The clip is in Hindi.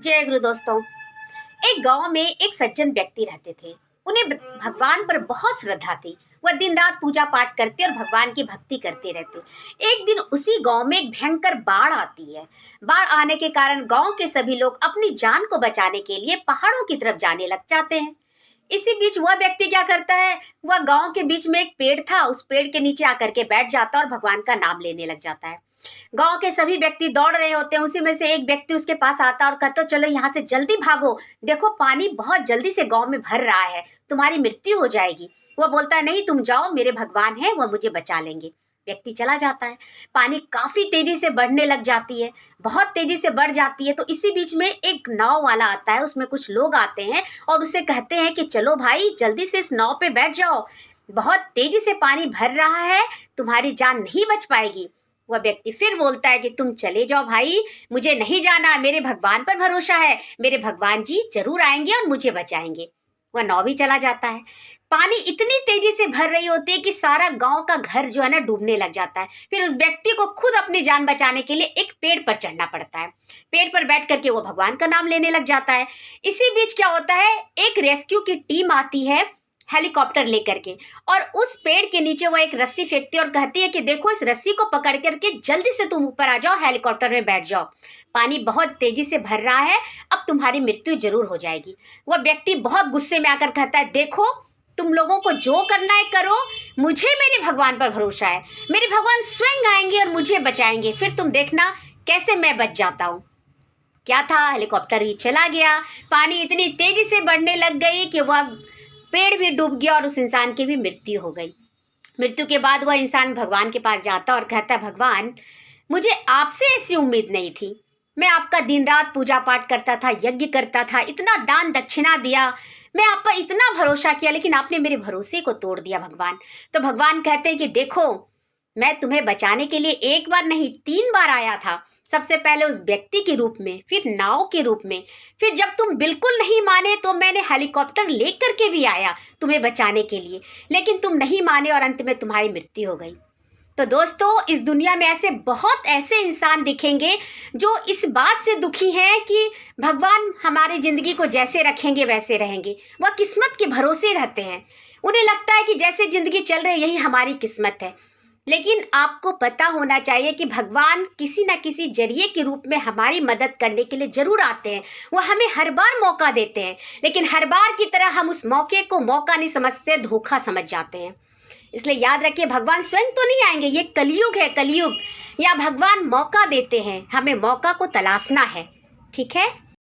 जय गुरु दोस्तों। एक गांव में एक सज्जन व्यक्ति रहते थे। उन्हें भगवान पर बहुत श्रद्धा थी। वह दिन रात पूजा पाठ करते और भगवान की भक्ति करते रहते। एक दिन उसी गांव में एक भयंकर बाढ़ आती है। बाढ़ आने के कारण गांव के सभी लोग अपनी जान को बचाने के लिए पहाड़ों की तरफ जाने लग जाते हैं। इसी बीच वह व्यक्ति क्या करता है, वह गांव के बीच में एक पेड़ था, उस पेड़ के नीचे आकर के बैठ जाता है और भगवान का नाम लेने लग जाता है। गांव के सभी व्यक्ति दौड़ रहे होते हैं, उसी में से एक व्यक्ति उसके पास आता है और कहता है चलो यहाँ से जल्दी भागो, देखो पानी बहुत जल्दी से गांव में भर रहा है, तुम्हारी मृत्यु हो जाएगी। वह बोलता है नहीं तुम जाओ, मेरे भगवान है, वह मुझे बचा लेंगे। व्यक्ति चला जाता है। पानी काफी तेजी से बढ़ने लग जाती है, बहुत तेजी से बढ़ जाती है। तो इसी बीच में एक नाव वाला आता है, उसमें कुछ लोग आते हैं और उसे कहते हैं कि चलो भाई जल्दी से इस नाव पे बैठ जाओ, बहुत तेजी से पानी भर रहा है, तुम्हारी जान नहीं बच पाएगी। वह व्यक्ति फिर बोलता है कि तुम चले जाओ भाई, मुझे नहीं जाना, मेरे भगवान पर भरोसा है, मेरे भगवान जी जरूर आएंगे और मुझे बचाएंगे। वह नाव भी चला जाता है। पानी इतनी तेजी से भर रही होती है कि सारा गांव का घर जो है ना डूबने लग जाता है। फिर उस व्यक्ति को खुद अपनी जान बचाने के लिए एक पेड़ पर चढ़ना पड़ता है। पेड़ पर बैठ करके वो भगवान का नाम लेने लग जाता है। इसी बीच क्या होता है, एक रेस्क्यू की टीम आती है हेलीकॉप्टर लेकर के, और उस पेड़ के नीचे वो एक रस्सी फेंकती है और कहती है कि देखो इस रस्सी को पकड़ करके जल्दी से तुम ऊपर आ जाओ, हेलीकॉप्टर में बैठ जाओ, पानी बहुत तेजी से भर रहा है, अब तुम्हारी मृत्यु जरूर हो जाएगी। वह व्यक्ति बहुत गुस्से में आकर कहता है देखो तुम लोगों को जो करना है करो, मुझे मेरे भगवान पर भरोसा है, मेरे भगवान स्वयं आएंगे और मुझे बचाएंगे, फिर तुम देखना कैसे मैं बच जाता हूँ। क्या था, हेलीकॉप्टर भी चला गया। पानी इतनी तेजी से बढ़ने लग गई कि वह पेड़ भी डूब गया और उस इंसान की भी मृत्यु हो गई। मृत्यु के बाद वह इंसान भगवान के पास जाता और कहता है भगवान मुझे आपसे ऐसी उम्मीद नहीं थी, मैं आपका दिन रात पूजा पाठ करता था, यज्ञ करता था, इतना दान दक्षिणा दिया, मैं आप पर इतना भरोसा किया, लेकिन आपने मेरे भरोसे को तोड़ दिया भगवान। तो भगवान कहते हैं कि देखो मैं तुम्हें बचाने के लिए एक बार नहीं 3 बार आया था। सबसे पहले उस व्यक्ति के रूप में, फिर नाव के रूप में, फिर जब तुम बिल्कुल नहीं माने तो मैंने हेलीकॉप्टर लेकर के भी आया तुम्हें बचाने के लिए, लेकिन तुम नहीं माने और अंत में तुम्हारी मृत्यु हो गई। तो दोस्तों इस दुनिया में ऐसे बहुत ऐसे इंसान दिखेंगे जो इस बात से दुखी हैं कि भगवान हमारी जिंदगी को जैसे रखेंगे वैसे रहेंगे। वह किस्मत के भरोसे रहते हैं, उन्हें लगता है कि जैसे जिंदगी चल रही है यही हमारी किस्मत है। लेकिन आपको पता होना चाहिए कि भगवान किसी न किसी जरिए के रूप में हमारी मदद करने के लिए जरूर आते हैं। वो हमें हर बार मौका देते हैं, लेकिन हर बार की तरह हम उस मौके को मौका नहीं समझते, धोखा समझ जाते हैं। इसलिए याद रखिए भगवान स्वयं तो नहीं आएंगे, ये कलयुग है, कलयुग। या भगवान मौका देते हैं, हमें मौका को तलाशना है। ठीक है।